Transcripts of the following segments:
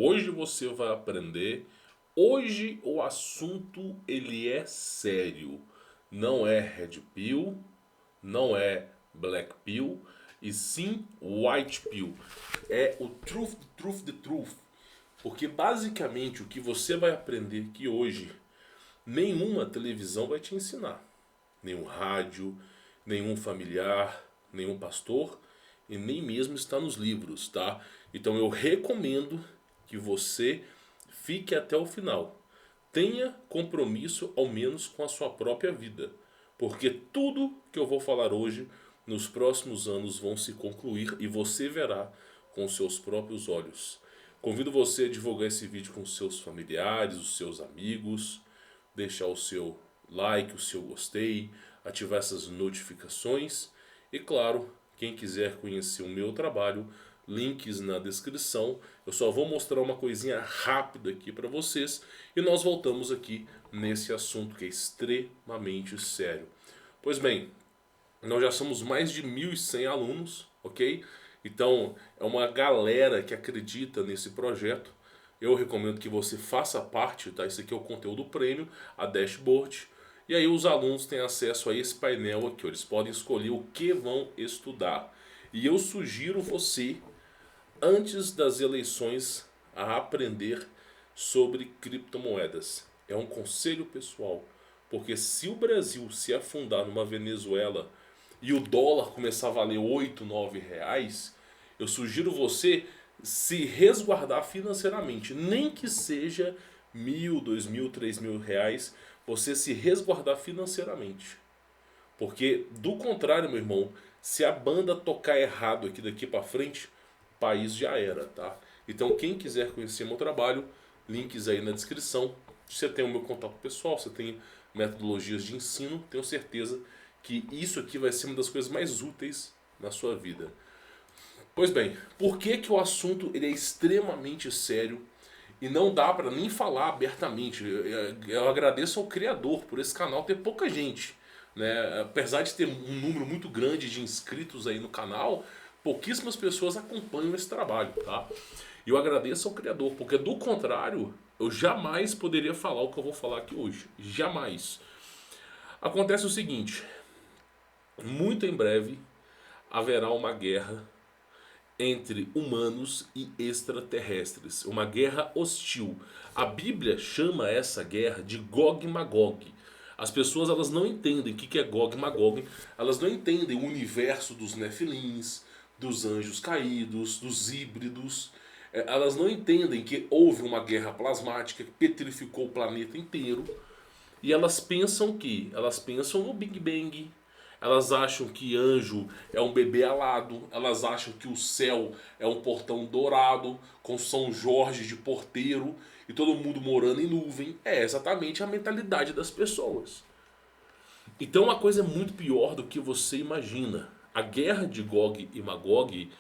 Hoje você vai aprender. Hoje o assunto ele é sério. Não é Red Pill, não é Black Pill, e sim White Pill. É o truth, the truth, the truth. Porque basicamente o que você vai aprender que hoje nenhuma televisão vai te ensinar. Nenhum rádio, nenhum familiar, nenhum pastor e nem mesmo está nos livros, tá? Então eu recomendo que você fique até o final. Tenha compromisso ao menos com a sua própria vida, porque tudo que eu vou falar hoje nos próximos anos vão se concluir e você verá com seus próprios olhos. Convido você a divulgar esse vídeo com seus familiares, os seus amigos, deixar o seu like, o seu gostei, ativar essas notificações e claro, quem quiser conhecer o meu trabalho, links na descrição. Eu só vou mostrar uma coisinha rápida aqui para vocês e nós voltamos aqui nesse assunto que é extremamente sério. Pois bem, nós já somos mais de 1.100 alunos, ok? Então é uma galera que acredita nesse projeto. Eu recomendo que você faça parte, tá? Esse aqui é o conteúdo premium, a dashboard. E aí os alunos têm acesso a esse painel aqui, eles podem escolher o que vão estudar. E eu sugiro você, antes das eleições, a aprender sobre criptomoedas. É um conselho pessoal, porque se o Brasil se afundar numa Venezuela e o dólar começar a valer 8, 9 reais, eu sugiro você se resguardar financeiramente, nem que seja 1.000, 2.000, 3.000 reais, você se resguardar financeiramente. Porque do contrário, meu irmão, se a banda tocar errado aqui daqui para frente, o país já era, tá? Então quem quiser conhecer meu trabalho, links aí na descrição. Você tem o meu contato pessoal, você tem metodologias de ensino, tenho certeza que isso aqui vai ser uma das coisas mais úteis na sua vida. Pois bem, por que que o assunto ele é extremamente sério e não dá para nem falar abertamente? Eu agradeço ao criador por esse canal ter pouca gente, né? Apesar de ter um número muito grande de inscritos aí no canal, pouquíssimas pessoas acompanham esse trabalho, tá? E eu agradeço ao criador, porque do contrário, eu jamais poderia falar o que eu vou falar aqui hoje. Jamais. Acontece o seguinte, muito em breve haverá uma guerra entre humanos e extraterrestres, uma guerra hostil. A Bíblia chama essa guerra de Gog e Magog. As pessoas elas não entendem o que é Gog e Magog, elas não entendem o universo dos Nefilins, dos anjos caídos, dos híbridos. Elas não entendem que houve uma guerra plasmática que petrificou o planeta inteiro. E elas pensam no Big Bang. Elas acham que anjo é um bebê alado. Elas acham que o céu é um portão dourado com São Jorge de porteiro e todo mundo morando em nuvem. É exatamente a mentalidade das pessoas. Então a coisa é muito pior do que você imagina. A guerra de Gog e Magog,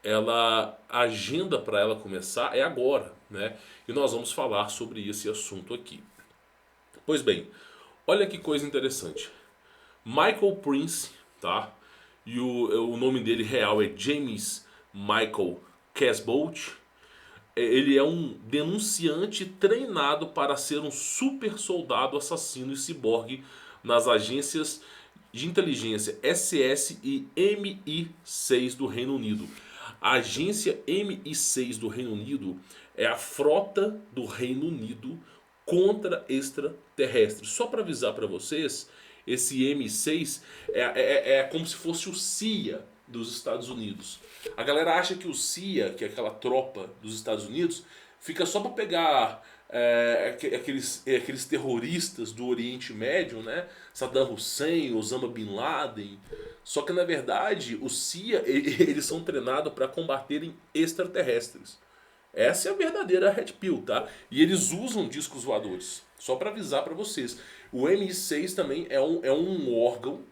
a agenda para ela começar é agora, né? E nós vamos falar sobre esse assunto aqui. Pois bem, olha que coisa interessante. Michael Prince, tá? E o nome dele real é James Michael Casbolt. Ele é um denunciante treinado para ser um super soldado assassino e ciborgue nas agências de inteligência SS e MI6 do Reino Unido. A agência MI6 do Reino Unido é a frota do Reino Unido contra extraterrestres. Só para avisar para vocês, esse M6 é como se fosse o CIA dos Estados Unidos. A galera acha que o CIA, que é aquela tropa dos Estados Unidos, fica só para pegar aqueles terroristas do Oriente Médio, né? Saddam Hussein, Osama Bin Laden. Só que na verdade o CIA eles são treinados para combaterem extraterrestres. Essa é a verdadeira Red Pill, tá? E eles usam discos voadores. Só para avisar para vocês. O MI6 também é um órgão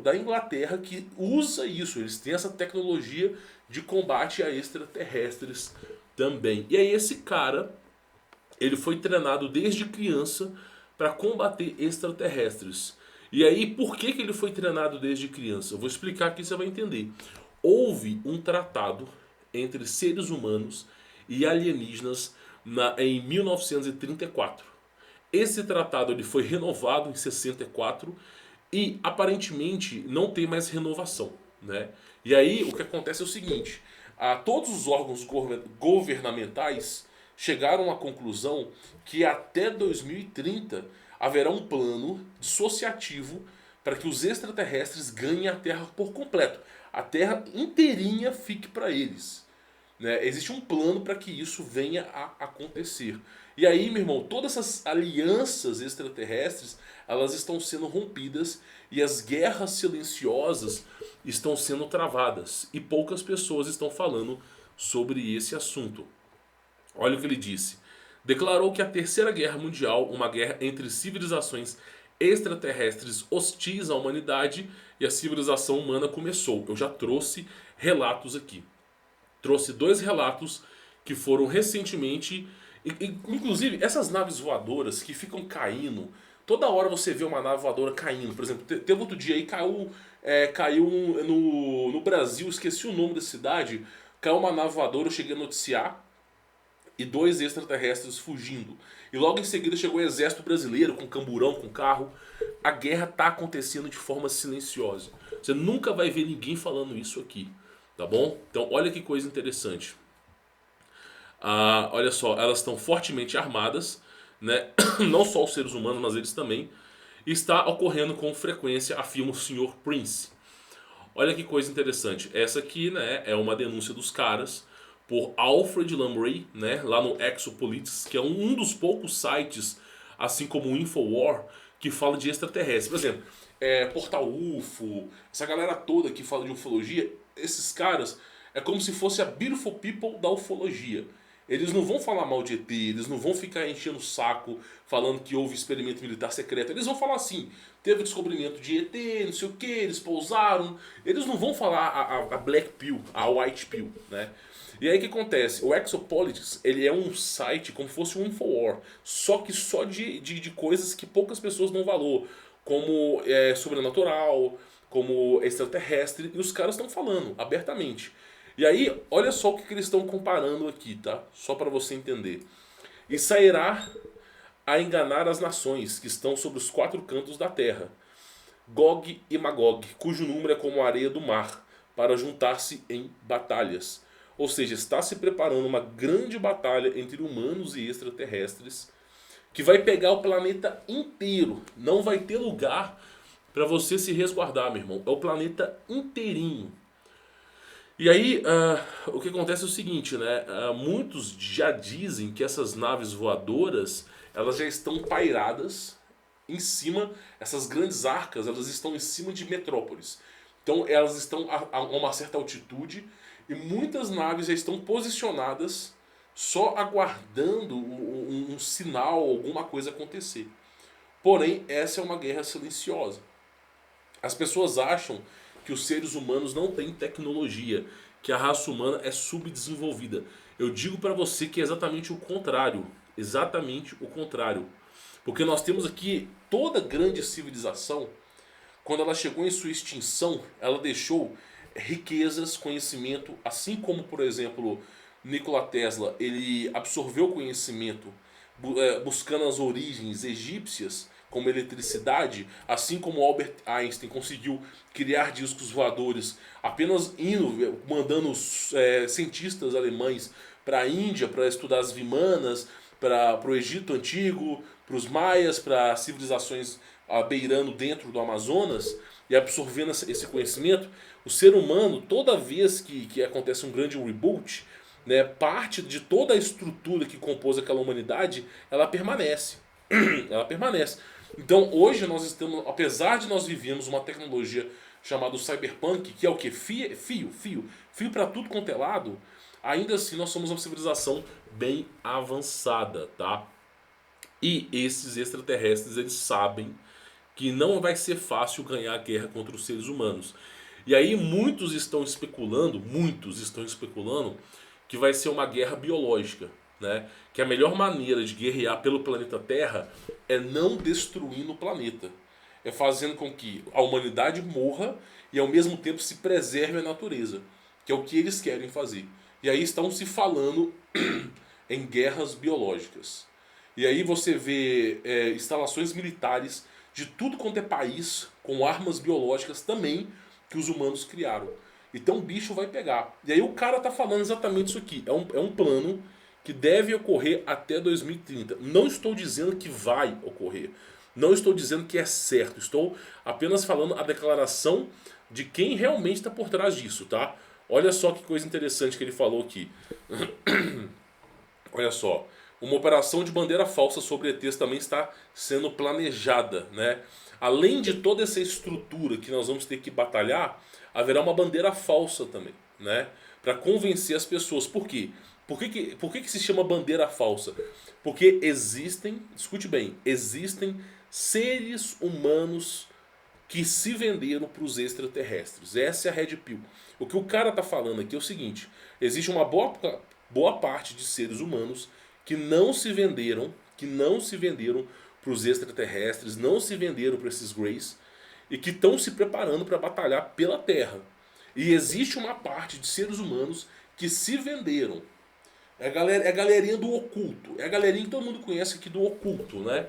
da Inglaterra que usa isso. Eles têm essa tecnologia de combate a extraterrestres também. E aí esse cara, ele foi treinado desde criança para combater extraterrestres. E aí por que ele foi treinado desde criança? Eu vou explicar aqui, você vai entender. Houve um tratado entre seres humanos e alienígenas em 1934. Esse tratado ele foi renovado em 64 e aparentemente não tem mais renovação, né? E aí o que acontece é o seguinte: todos os órgãos governamentais chegaram à conclusão que até 2030 haverá um plano dissociativo para que os extraterrestres ganhem a Terra por completo. A Terra inteirinha fique para eles. Né? Existe um plano para que isso venha a acontecer. E aí, meu irmão, todas essas alianças extraterrestres, elas estão sendo rompidas e as guerras silenciosas estão sendo travadas. E poucas pessoas estão falando sobre esse assunto. Olha o que ele disse. Declarou que a Terceira Guerra Mundial, uma guerra entre civilizações extraterrestres hostis à humanidade, e a civilização humana começou. Eu já trouxe relatos aqui. Trouxe 2 relatos que foram recentemente. Inclusive, essas naves voadoras que ficam caindo. Toda hora você vê uma nave voadora caindo. Por exemplo, teve outro dia aí, caiu no Brasil, esqueci o nome da cidade. Caiu uma nave voadora, eu cheguei a noticiar. E 2 extraterrestres fugindo. E logo em seguida chegou o exército brasileiro com camburão, com carro. A guerra está acontecendo de forma silenciosa. Você nunca vai ver ninguém falando isso aqui. Tá bom? Então olha que coisa interessante. Olha só, elas estão fortemente armadas, né? Não só os seres humanos, mas eles também. Está ocorrendo com frequência, afirma o Sr. Prince. Olha que coisa interessante. Essa aqui, né, é uma denúncia dos caras por Alfred Lambrey, né, lá no Exopolitics, que é um dos poucos sites, assim como o Infowar, que fala de extraterrestres. Por exemplo, Portal UFO, essa galera toda que fala de ufologia, esses caras é como se fosse a Beautiful People da ufologia. Eles não vão falar mal de ET, eles não vão ficar enchendo o saco falando que houve experimento militar secreto. Eles vão falar assim, teve descobrimento de ET, não sei o que, eles pousaram. Eles não vão falar a Black Pill, a White Pill, né? E aí o que acontece? O Exopolitics, ele é um site como se fosse um Infowar, só que só de coisas que poucas pessoas dão valor, como sobrenatural, como extraterrestre, e os caras estão falando abertamente. E aí, olha só o que eles estão comparando aqui, tá? Só para você entender. E sairá a enganar as nações que estão sobre os 4 cantos da terra, Gog e Magog, cujo número é como a areia do mar, para juntar-se em batalhas. Ou seja, está se preparando uma grande batalha entre humanos e extraterrestres, que vai pegar o planeta inteiro. Não vai ter lugar para você se resguardar, meu irmão. É o planeta inteirinho. E aí, o que acontece é o seguinte, né? Muitos já dizem que essas naves voadoras, elas já estão pairadas em cima, essas grandes arcas, elas estão em cima de metrópoles. Então elas estão a uma certa altitude e muitas naves já estão posicionadas só aguardando um sinal, alguma coisa acontecer. Porém, essa é uma guerra silenciosa. As pessoas acham que os seres humanos não têm tecnologia, que a raça humana é subdesenvolvida. Eu digo para você que é exatamente o contrário. Exatamente o contrário. Porque nós temos aqui toda grande civilização, quando ela chegou em sua extinção, ela deixou riquezas, conhecimento, assim como, por exemplo, Nikola Tesla, ele absorveu conhecimento buscando as origens egípcias, como eletricidade, assim como Albert Einstein conseguiu criar discos voadores, apenas mandando cientistas alemães para a Índia para estudar as Vimanas, para o Egito Antigo, para os Maias, para civilizações beirando dentro do Amazonas e absorvendo esse conhecimento. O ser humano, toda vez que acontece um grande reboot, né, parte de toda a estrutura que compôs aquela humanidade, ela permanece. Ela permanece. Então hoje nós estamos, apesar de nós vivermos uma tecnologia chamada cyberpunk, que é o que? Fio para tudo quanto é lado, ainda assim nós somos uma civilização bem avançada, tá? E esses extraterrestres, eles sabem que não vai ser fácil ganhar a guerra contra os seres humanos. E aí muitos estão especulando que vai ser uma guerra biológica, né? Que a melhor maneira de guerrear pelo planeta Terra é não destruindo o planeta. É fazendo com que a humanidade morra e ao mesmo tempo se preserve a natureza. Que é o que eles querem fazer. E aí estão se falando em guerras biológicas. E aí você vê instalações militares de tudo quanto é país com armas biológicas também que os humanos criaram. Então o bicho vai pegar. E aí o cara tá falando exatamente isso aqui. É um plano que deve ocorrer até 2030. Não estou dizendo que vai ocorrer. Não estou dizendo que é certo. Estou apenas falando a declaração de quem realmente está por trás disso, tá? Olha só que coisa interessante que ele falou aqui. Olha só. Uma operação de bandeira falsa sobre ETs também está sendo planejada, né? Além de toda essa estrutura que nós vamos ter que batalhar, haverá uma bandeira falsa também, né? Para convencer as pessoas. Por quê? Por que se chama bandeira falsa? Porque existem, escute bem, existem seres humanos que se venderam para os extraterrestres. Essa é a Red Pill. O que o cara tá falando aqui é o seguinte: existe uma boa parte de seres humanos que não se venderam para os extraterrestres, não se venderam para esses Greys e que estão se preparando para batalhar pela Terra. E existe uma parte de seres humanos que se venderam. É a galerinha do oculto. É a galerinha que todo mundo conhece aqui do oculto, né?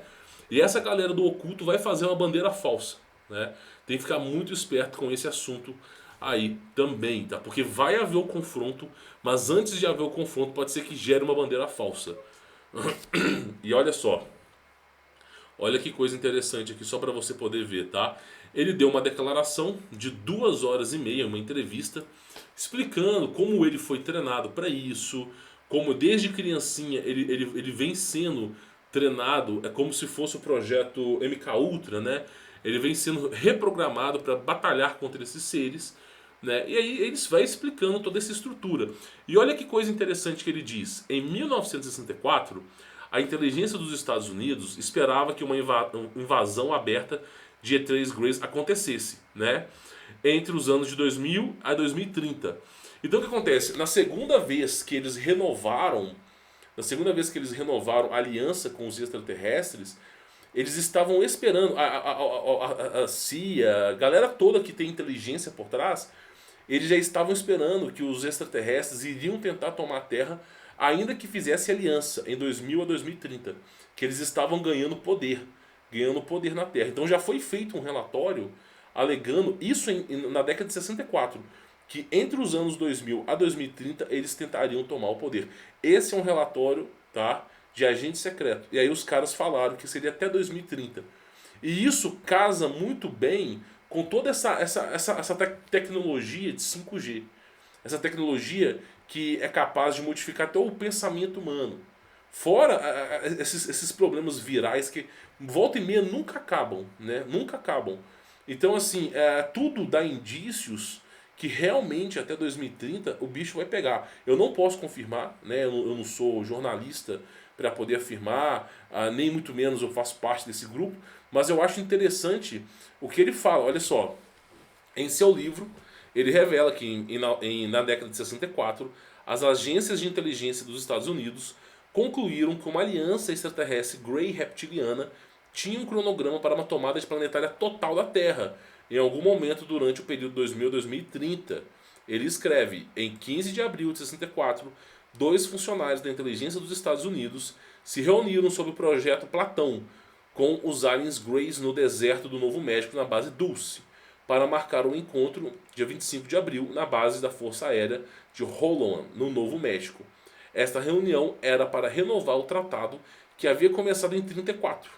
E essa galera do oculto vai fazer uma bandeira falsa, né? Tem que ficar muito esperto com esse assunto aí também, tá? Porque vai haver o confronto, mas antes de haver o confronto pode ser que gere uma bandeira falsa. E olha só, olha que coisa interessante aqui só para você poder ver, tá? Ele deu uma declaração de 2 horas e meia, uma entrevista, explicando como ele foi treinado para isso, como desde criancinha ele vem sendo treinado, é como se fosse o projeto MK Ultra, né? Ele vem sendo reprogramado para batalhar contra esses seres, né? E aí eles vai explicando toda essa estrutura. E olha que coisa interessante que ele diz. Em 1964, a inteligência dos Estados Unidos esperava que uma invasão aberta de E3 Greys acontecesse, né? Entre os anos de 2000 a 2030. Então o que acontece? Na segunda vez que eles renovaram a aliança com os extraterrestres, eles estavam esperando, a CIA, a galera toda que tem inteligência por trás, eles já estavam esperando que os extraterrestres iriam tentar tomar a Terra, ainda que fizesse aliança em 2000 a 2030, que eles estavam ganhando poder na Terra. Então já foi feito um relatório alegando isso na década de 64, que entre os anos 2000 a 2030 eles tentariam tomar o poder. Esse é um relatório, tá, de agente secreto. E aí os caras falaram que seria até 2030. E isso casa muito bem com toda essa tecnologia de 5G. Essa tecnologia que é capaz de modificar até o pensamento humano. Fora esses problemas virais que volta e meia nunca acabam, né? Nunca acabam. Então, assim, tudo dá indícios que realmente até 2030 o bicho vai pegar. Eu não posso confirmar, né? Eu não sou jornalista para poder afirmar, nem muito menos eu faço parte desse grupo, mas eu acho interessante o que ele fala. Olha só, em seu livro, ele revela que na década de 64, as agências de inteligência dos Estados Unidos concluíram que uma aliança extraterrestre Grey reptiliana tinha um cronograma para uma tomada de planetária total da Terra, em algum momento durante o período 2000 a 2030. Ele escreve, em 15 de abril de 64, 2 funcionários da inteligência dos Estados Unidos se reuniram sob o projeto Platão com os aliens Greys no deserto do Novo México na base Dulce, para marcar um encontro dia 25 de abril na base da Força Aérea de Holloman, no Novo México. Esta reunião era para renovar o tratado que havia começado em 34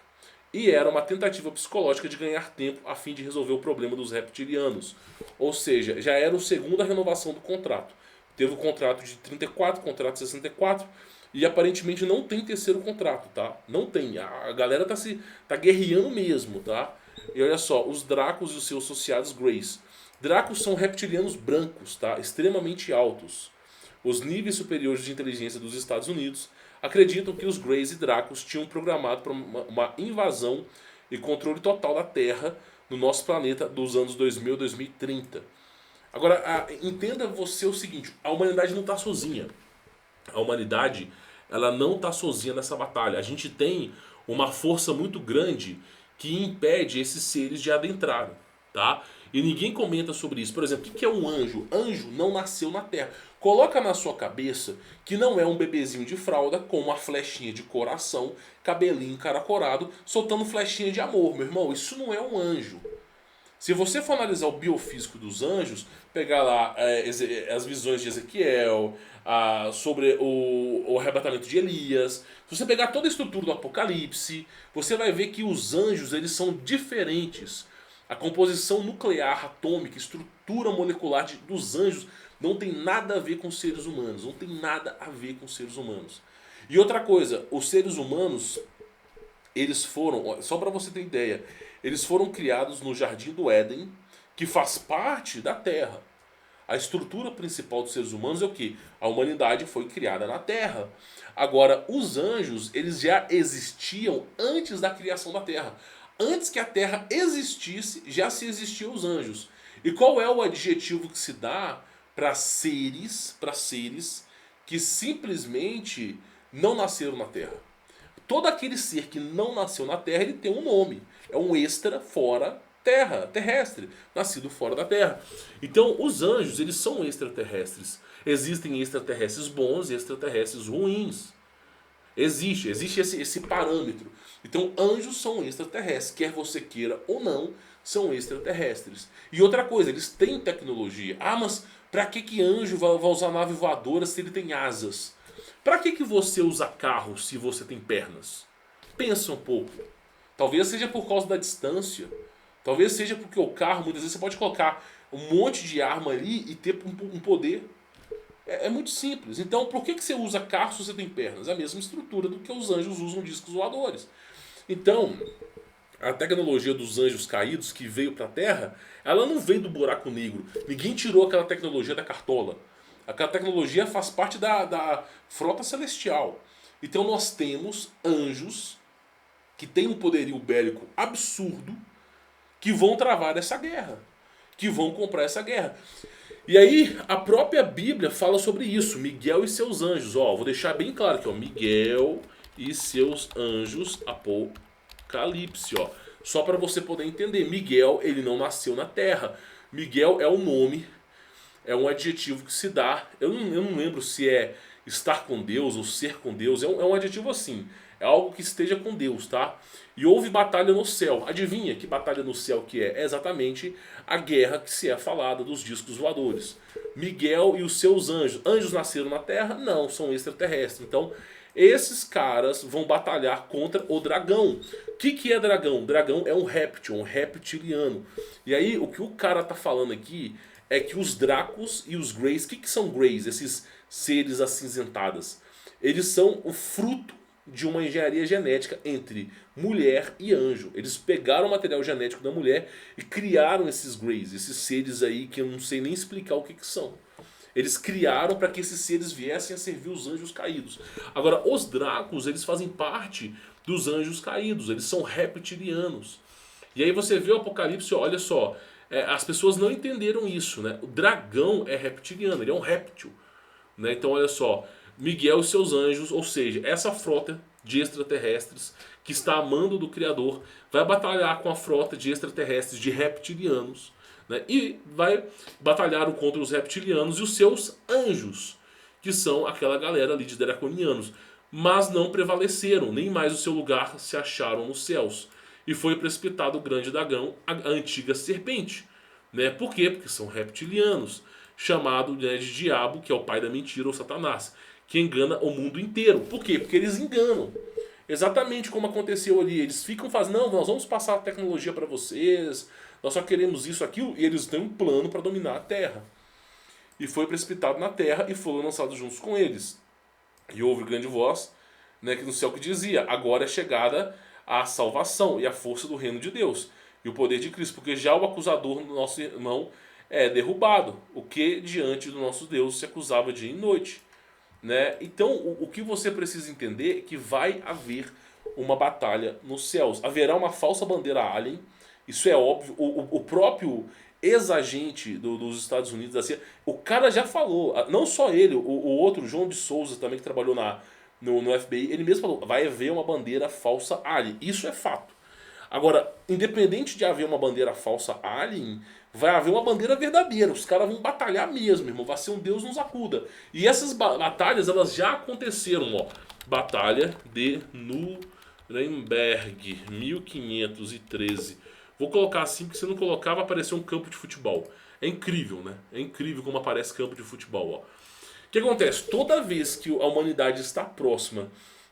e era uma tentativa psicológica de ganhar tempo a fim de resolver o problema dos reptilianos. Ou seja, já era a segunda renovação do contrato. Teve o contrato de 34, contrato de 64 e aparentemente não tem terceiro contrato, tá? Não tem. A galera tá guerreando mesmo, tá? E olha só, os Dracos e os seus associados Greys. Dracos são reptilianos brancos, tá? Extremamente altos. Os níveis superiores de inteligência dos Estados Unidos acreditam que os Greys e Dracos tinham programado para uma invasão e controle total da Terra no nosso planeta dos anos 2000 a 2030. Agora, entenda você o seguinte, a humanidade não está sozinha. A humanidade, ela não está sozinha nessa batalha. A gente tem uma força muito grande que impede esses seres de adentrarem, tá? E ninguém comenta sobre isso. Por exemplo, o que é um anjo? Anjo não nasceu na terra. Coloca na sua cabeça que não é um bebezinho de fralda com uma flechinha de coração, cabelinho encaracorado, soltando flechinha de amor, meu irmão. Isso não é um anjo. Se você for analisar o biofísico dos anjos, pegar lá as visões de Ezequiel, sobre o arrebatamento de Elias, se você pegar toda a estrutura do Apocalipse, você vai ver que os anjos eles são diferentes. A composição nuclear, atômica, estrutura molecular dos anjos não tem nada a ver com seres humanos. Não tem nada a ver com seres humanos. E outra coisa, os seres humanos, eles foram, só para você ter ideia, eles foram criados no Jardim do Éden, que faz parte da Terra. A estrutura principal dos seres humanos é o quê? A humanidade foi criada na Terra. Agora, os anjos, eles já existiam antes da criação da Terra. Antes que a Terra existisse, já se existiam os anjos. E qual é o adjetivo que se dá para seres que simplesmente não nasceram na Terra? Todo aquele ser que não nasceu na Terra, ele tem um nome. É um extra fora Terra, terrestre, nascido fora da Terra. Então, os anjos, eles são extraterrestres. Existem extraterrestres bons e extraterrestres ruins. Existe esse parâmetro. Então, anjos são extraterrestres. Quer você queira ou não, são extraterrestres. E outra coisa, eles têm tecnologia. Ah, mas pra que anjo vai usar nave voadora se ele tem asas? Pra que você usa carro se você tem pernas? Pensa um pouco. Talvez seja por causa da distância. Talvez seja porque o carro, muitas vezes, você pode colocar um monte de arma ali e ter um poder. É muito simples. Então, por que você usa carro se você tem pernas? É a mesma estrutura do que os anjos usam discos voadores. Então, a tecnologia dos anjos caídos que veio para a Terra, ela não veio do buraco negro. Ninguém tirou aquela tecnologia da cartola. Aquela tecnologia faz parte da frota celestial. Então nós temos anjos que têm um poderio bélico absurdo que vão travar essa guerra. Que vão comprar essa guerra. E aí a própria Bíblia fala sobre isso. Miguel e seus anjos. Ó, vou deixar bem claro aqui, ó. Miguel e seus anjos, Apocalipse, ó. Só para você poder entender. Miguel, ele não nasceu na terra. Miguel é um nome, é um adjetivo que se dá. Eu não lembro se é estar com Deus ou ser com Deus. É um adjetivo assim. É algo que esteja com Deus, tá? E houve batalha no céu. Adivinha que batalha no céu que é? É exatamente a guerra que se é falada dos discos voadores. Miguel e os seus anjos. Anjos nasceram na terra? Não, são extraterrestres. Então, esses caras vão batalhar contra o dragão. O que é dragão? Dragão é um réptil, um reptiliano. E aí, o que o cara tá falando aqui é que os Dracos e os Greys... O que são Greys? Esses seres acinzentadas. Eles são o fruto de uma engenharia genética entre mulher e anjo. Eles pegaram o material genético da mulher e criaram esses Greys, esses seres aí que eu não sei nem explicar o que são. Eles criaram para que esses seres viessem a servir os anjos caídos. Agora, os Dracos, eles fazem parte dos anjos caídos, eles são reptilianos. E aí você vê o Apocalipse, olha só, as pessoas não entenderam isso, né? O dragão é reptiliano, ele é um réptil, né? Então olha só, Miguel e seus anjos, ou seja, essa frota de extraterrestres que está amando do Criador, vai batalhar com a frota de extraterrestres de reptilianos, né? E vai batalhar contra os reptilianos e os seus anjos, que são aquela galera ali de draconianos. Mas não prevaleceram, nem mais o seu lugar se acharam nos céus. E foi precipitado o grande dragão, a antiga serpente. Né? Por quê? Porque são reptilianos, chamado, né, de diabo, que é o pai da mentira, ou Satanás, que engana o mundo inteiro. Por quê? Porque eles enganam. Exatamente como aconteceu ali. Eles ficam fazendo, não, nós vamos passar a tecnologia para vocês, nós só queremos isso, aquilo, e eles têm um plano para dominar a Terra. E foi precipitado na Terra e foram lançados juntos com eles. E houve grande voz, né, que no céu que dizia, agora é chegada a salvação e a força do reino de Deus e o poder de Cristo, porque já o acusador do nosso irmão é derrubado, o que diante do nosso Deus se acusava dia e noite, né? Então o que você precisa entender é que vai haver uma batalha nos céus, haverá uma falsa bandeira alien, isso é óbvio, o próprio ex-agente dos Estados Unidos da CIA, o cara já falou, não só ele, o outro João de Souza também que trabalhou no FBI, ele mesmo falou, vai haver uma bandeira falsa alien, isso é fato. Agora, independente de haver uma bandeira falsa alien, vai haver uma bandeira verdadeira. Os caras vão batalhar mesmo, irmão. Vai ser um Deus nos acuda. E essas batalhas, elas já aconteceram, ó. Batalha de Nuremberg, 1513. Vou colocar assim, porque se não colocar vai aparecer um campo de futebol. É incrível, né? É incrível como aparece campo de futebol, ó. O que acontece? Toda vez que a humanidade está próxima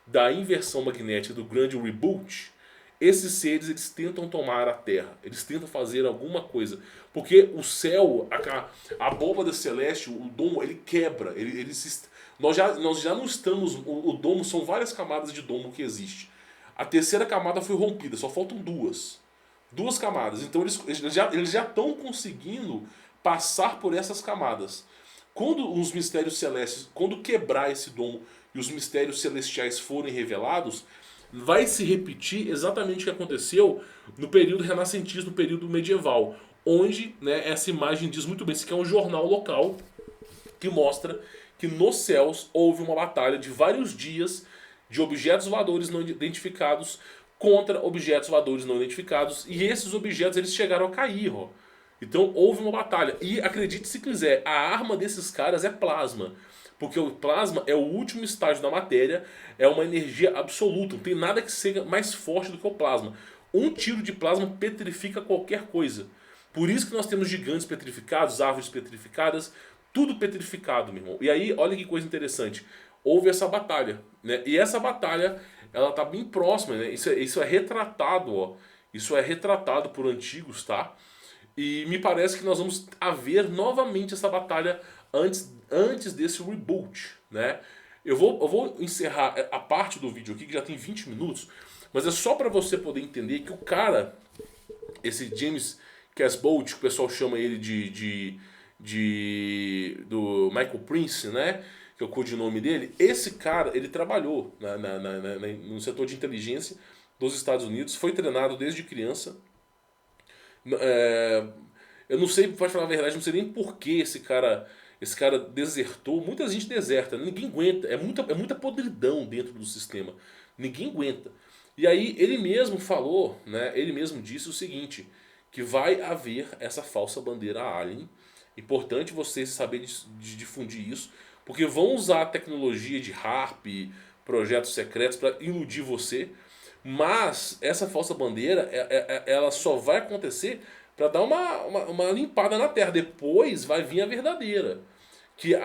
da inversão magnética do grande reboot, esses seres eles tentam tomar a Terra, eles tentam fazer alguma coisa, porque o céu, a abóbada celeste, o domo, ele quebra, nós já não estamos, o domo são várias camadas de domo que existe. A terceira camada foi rompida, só faltam duas camadas, então eles já estão conseguindo passar por essas camadas. Quando os mistérios celestes, quando quebrar esse domo e os mistérios celestiais forem revelados, vai se repetir exatamente o que aconteceu no período renascentista, no período medieval, onde, né, essa imagem diz muito bem, isso aqui é um jornal local que mostra que nos céus houve uma batalha de vários dias de objetos voadores não identificados contra objetos voadores não identificados, e esses objetos eles chegaram a cair, ó. Então houve uma batalha. E acredite se quiser, a arma desses caras é plasma. Porque o plasma é o último estágio da matéria, é uma energia absoluta. Não tem nada que seja mais forte do que o plasma. Um tiro de plasma petrifica qualquer coisa. Por isso que nós temos gigantes petrificados, árvores petrificadas, tudo petrificado, meu irmão. E aí, olha que coisa interessante. Houve essa batalha, né? E essa batalha, ela tá bem próxima, né? Isso é retratado, ó. Isso é retratado por antigos, tá? E me parece que nós vamos haver novamente essa batalha antes desse reboot, né? Eu vou encerrar a parte do vídeo aqui, que já tem 20 minutos, mas é só para você poder entender que o cara, esse James Casbolt, que o pessoal chama ele do Michael Prince, né? Que é o codinome dele. Esse cara, ele trabalhou no setor de inteligência dos Estados Unidos, foi treinado desde criança. Eu não sei, pode falar a verdade, não sei nem por que esse cara desertou. Muita gente deserta, né? Ninguém aguenta. É muita podridão dentro do sistema. Ninguém aguenta. E aí ele mesmo falou, né? Ele mesmo disse o seguinte, que vai haver essa falsa bandeira alien. Importante você saber de difundir isso, porque vão usar a tecnologia de HARP, projetos secretos para iludir você. Mas essa falsa bandeira, ela só vai acontecer para dar uma limpada na Terra. Depois vai vir a verdadeira. Que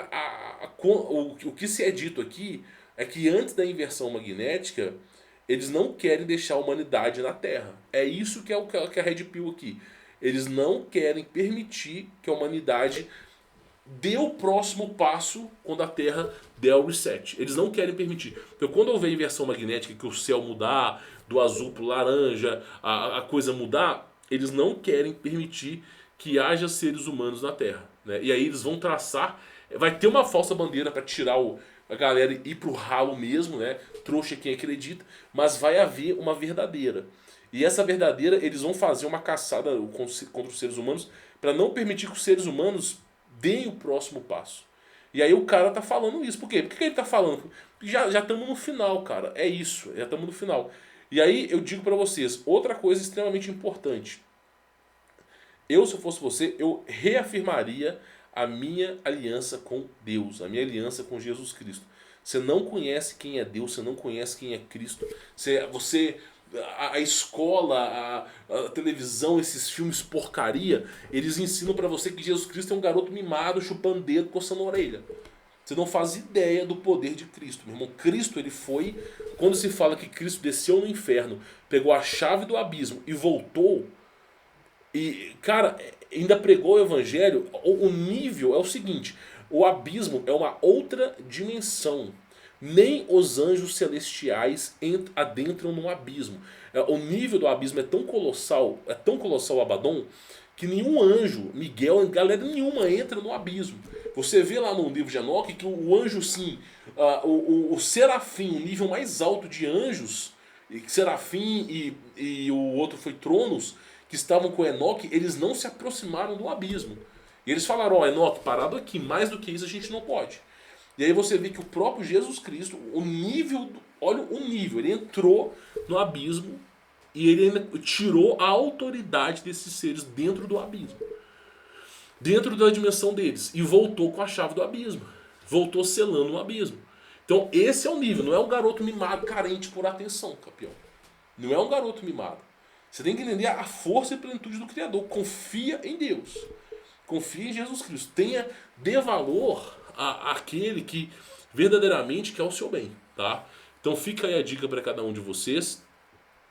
o que se é dito aqui é que antes da inversão magnética, eles não querem deixar a humanidade na Terra. É isso que é a Red Pill aqui. Eles não querem permitir que a humanidade dê o próximo passo quando a Terra der o reset. Eles não querem permitir. Porque quando houver inversão magnética, que o céu mudar do azul para o laranja, a coisa mudar, eles não querem permitir que haja seres humanos na Terra, né? E aí eles vão traçar, vai ter uma falsa bandeira para tirar a galera e ir pro ralo mesmo, né? Trouxa quem acredita, mas vai haver uma verdadeira. E essa verdadeira, eles vão fazer uma caçada contra os seres humanos para não permitir que os seres humanos deem o próximo passo. E aí o cara tá falando isso. Por quê? Por que ele tá falando? Porque já estamos no final, cara. É isso, já estamos no final. E aí eu digo para vocês, outra coisa extremamente importante. Eu, se eu fosse você, eu reafirmaria a minha aliança com Deus, a minha aliança com Jesus Cristo. Você não conhece quem é Deus, você não conhece quem é Cristo. A escola, a televisão, esses filmes porcaria, eles ensinam pra você que Jesus Cristo é um garoto mimado, chupando dedo, coçando a orelha. Você não faz ideia do poder de Cristo, meu irmão. Cristo, ele foi, quando se fala que Cristo desceu no inferno, pegou a chave do abismo e voltou, e, cara, ainda pregou o evangelho, o nível é o seguinte, o abismo é uma outra dimensão. Nem os anjos celestiais adentram no abismo. O nível do abismo é tão colossal o Abaddon, que nenhum anjo, Miguel, galera nenhuma entra no abismo. Você vê lá no livro de Enoque que o anjo sim, o serafim, o nível mais alto de anjos, serafim e o outro foi Tronos, que estavam com Enoque, eles não se aproximaram do abismo. E eles falaram, Enoque, parado aqui, mais do que isso a gente não pode. E aí você vê que o próprio Jesus Cristo, olha o nível, ele entrou no abismo E ele ainda tirou a autoridade desses seres dentro do abismo. Dentro da dimensão deles. E voltou com a chave do abismo. Voltou selando o abismo. Então esse é o nível. Não é um garoto mimado carente por atenção, campeão. Não é um garoto mimado. Você tem que entender a força e plenitude do Criador. Confia em Deus. Confia em Jesus Cristo. Dê valor àquele que verdadeiramente quer o seu bem. Tá? Então fica aí a dica para cada um de vocês.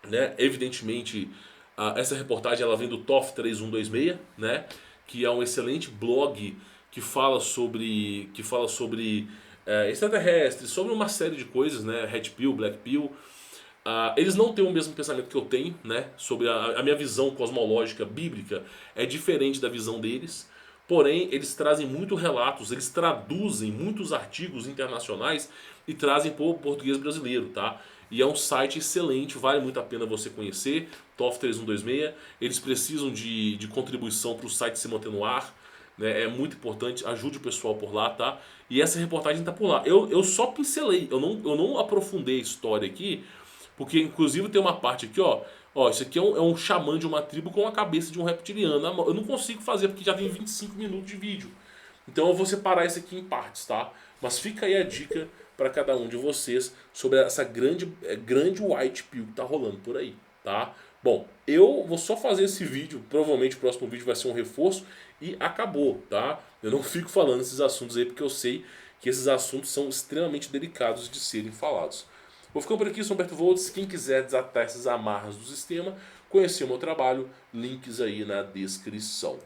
Né? Evidentemente, essa reportagem ela vem do TOF 3126, né? Que é um excelente blog que fala sobre extraterrestres, sobre uma série de coisas, né? Red Pill, Black Pill. Eles não têm o mesmo pensamento que eu tenho, né? Sobre a minha visão cosmológica bíblica é diferente da visão deles. Porém, eles trazem muitos relatos, eles traduzem muitos artigos internacionais e trazem para o português brasileiro, tá? E é um site excelente, vale muito a pena você conhecer, TOF 3126. Eles precisam de contribuição para o site se manter no ar, né? É muito importante, ajude o pessoal por lá, tá? E essa reportagem está por lá. Eu só pincelei, eu não aprofundei a história aqui, porque inclusive tem uma parte aqui, ó. Ó, isso aqui é um xamã de uma tribo com a cabeça de um reptiliano. Eu não consigo fazer porque já tem 25 minutos de vídeo. Então eu vou separar isso aqui em partes, tá? Mas fica aí a dica para cada um de vocês sobre essa grande white pill que tá rolando por aí, tá? Bom, eu vou só fazer esse vídeo, provavelmente o próximo vídeo vai ser um reforço e acabou, tá? Eu não fico falando esses assuntos aí porque eu sei que esses assuntos são extremamente delicados de serem falados. Vou ficando por aqui, sou Humberto Voltz. Quem quiser desatar essas amarras do sistema, conhecer o meu trabalho, links aí na descrição.